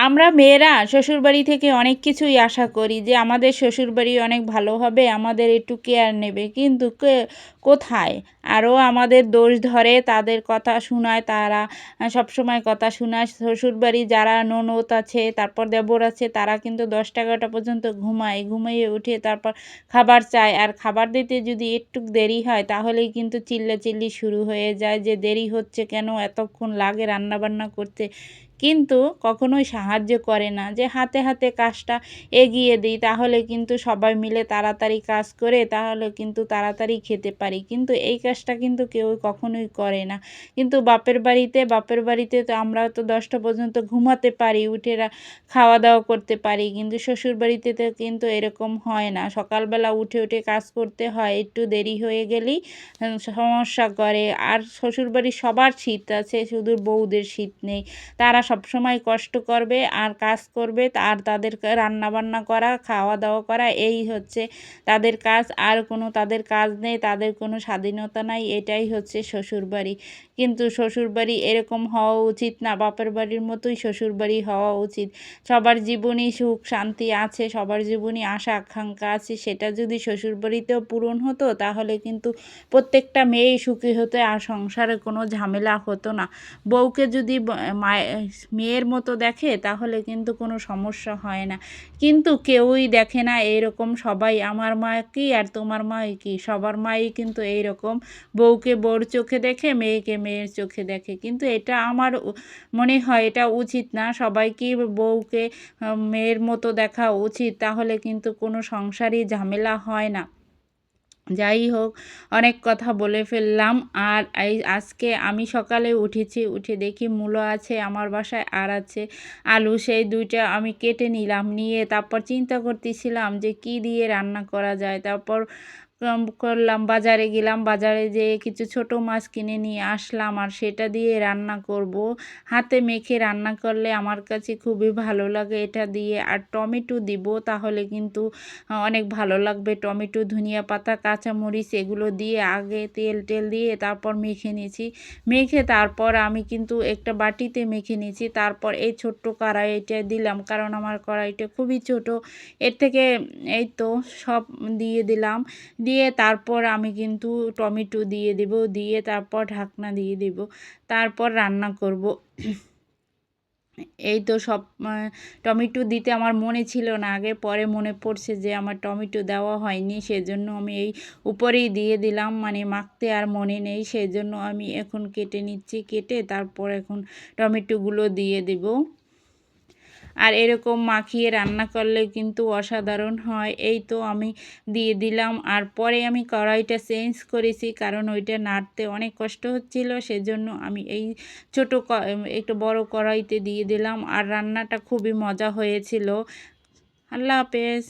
আমরা মেয়েরা শ্বশুরবাড়ি থেকে অনেক কিছুই আশা করি যে আমাদের শ্বশুরবাড়ি অনেক ভালো হবে, আমাদের একটু কেয়ার নেবে। কিন্তু কোথায়? আরও আমাদের দোষ ধরে, তাদের কথা শুনায়, তারা সবসময় কথা শোনায়। শ্বশুরবাড়ি যারা ননদ আছে, তারপর দেবর আছে, তারা কিন্তু ১০টা ১১টা পর্যন্ত ঘুমায়। ঘুমিয়ে উঠে তারপর খাবার চায়। আর খাবার দিতে যদি একটু দেরি হয় তাহলেই কিন্তু চিল্লাচিল্লি শুরু হয়ে যায় যে দেরি হচ্ছে কেন? এতক্ষণ লাগে রান্নাবান্না করতে। কিন্তু কখনোই সাহায্য করে না যে হাতে হাতে কাজটা এগিয়ে দিই, তাহলে কিন্তু সবাই মিলে তাড়াতাড়ি কাজ করে তাহলে কিন্তু তাড়াতাড়ি খেতে পারি। কিন্তু এই কাজটা কিন্তু কেউ কখনোই করে না। কিন্তু বাপের বাড়িতে তো আমরা তো ১০টা পর্যন্ত ঘুমাতে পারি, উঠে খাওয়া-দাওয়া করতে পারি। কিন্তু শ্বশুরবাড়িতে তো কিন্তু এরকম হয় না। সকালবেলা উঠে কাজ করতে হয়। একটু দেরি হয়ে গেলেই সমস্যা করে। আর শ্বশুরবাড়ির সবার শীত আছে, শুধু বউদের শীত নেই। তারা সবসময় কষ্ট করবে আর কাজ করবে, আর তাদেরকে রান্নাবান্না করা, খাওয়া-দাওয়া করা এই হচ্ছে তাদের কাজ। আর কোনো তাদের কাজ নেই, তাদের কোনো স্বাধীনতা নাই। এটাই হচ্ছে শ্বশুরবাড়ি। কিন্তু শ্বশুরবাড়ি এরকম হওয়া উচিত না। বাপের বাড়ির মতোই শ্বশুরবাড়ি হওয়া উচিত। সবার জীবনেই সুখ শান্তি আছে, সবার জীবনে আশা আকাঙ্ক্ষা আছে। সেটা যদি শ্বশুরবাড়িতেও পূরণ হতো তাহলে কিন্তু প্রত্যেকটা মেয়েই সুখী হতো আর সংসারে কোনো ঝামেলা হতো না। বউকে যদি মেয়ের মতো দেখে তাহলে কিন্তু কোনো সমস্যা হয় না। কিন্তু কেউই দেখে না এরকম, সবাই আমার মা কি আর তোমার মা কি, সবার মাই কিন্তু এইরকম। বউকে বউর চোখে দেখে, মেয়েকে মেয়ের চোখে দেখে। কিন্তু এটা আমার মনে হয় এটা উচিত না। সবাইকেই বউকে মেয়ের মতো দেখা উচিত। তাহলে কিন্তু কোনো সংসারই ঝামেলা হয় না। যাই হোক, অনেক কথা বলে ফেললাম। আর আজকে আমি সকালে উঠেছি, উঠে দেখি মূলো আছে আমার বাসায় আর আছে আলু। সেই ২ টা আমি কেটে নিলাম, নিয়ে তারপর চিন্তা করতেছিলাম যে কি দিয়ে রান্না করা যায়। তারপর করলাম, বাজারে গেলাম, বাজারে যেয়ে কিছু ছোট মাছ কিনে নিয়ে আসলাম আর সেটা দিয়ে রান্না করব। হাতে মেখে রান্না করলে আমার কাছে খুবই ভালো লাগে এটা দিয়ে। আর টমেটো দিব, তাহলে কিন্তু অনেক ভালো লাগবে। টমেটো, ধনিয়া পাতা, কাঁচামরিচ এগুলো দিয়ে আগে তেল দিয়ে তারপর মেখে নিয়েছি। মেখে তারপর আমি কিন্তু একটা বাটিতে মেখে নিয়েছি। তারপর এই ছোট্ট কড়াইটা দিলাম, কারণ আমার কড়াইটা খুবই ছোট। এর থেকে এই তো সব দিয়ে দিলাম। দিয়ে তারপর আমি কিন্তু টমেটো দিয়ে দেব, দিয়ে তারপর ঢাকনা দিয়ে দেব। তারপর রান্না করব। এই তো সব টমেটো দিতে আমার মনে ছিল না আগে, পরে মনে পড়ছে যে আমার টমেটো দেওয়া হয়নি, সেজন্য আমি এই উপরেই দিয়ে দিলাম। মানে মাখতে আর মনে নেই, সেজন্য আমি এখন কেটে নিচ্ছি। কেটে তারপর এখন টমেটোগুলো দিয়ে দেব। আর এরকম মাখিয়ে রান্না করলে কিন্তু অসাধারণ হয়। এই তো আমি দিয়ে দিলাম। আর পরে আমি কড়াইটা চেঞ্জ করেছি, কারণ ওইটা নাড়তে অনেক কষ্ট হচ্ছিল, সেজন্য আমি এই ছোট একটু বড় কড়াইতে দিয়ে দিলাম। আর রান্নাটা খুবই মজা হয়েছিল। আল্লাহ হাফেজ।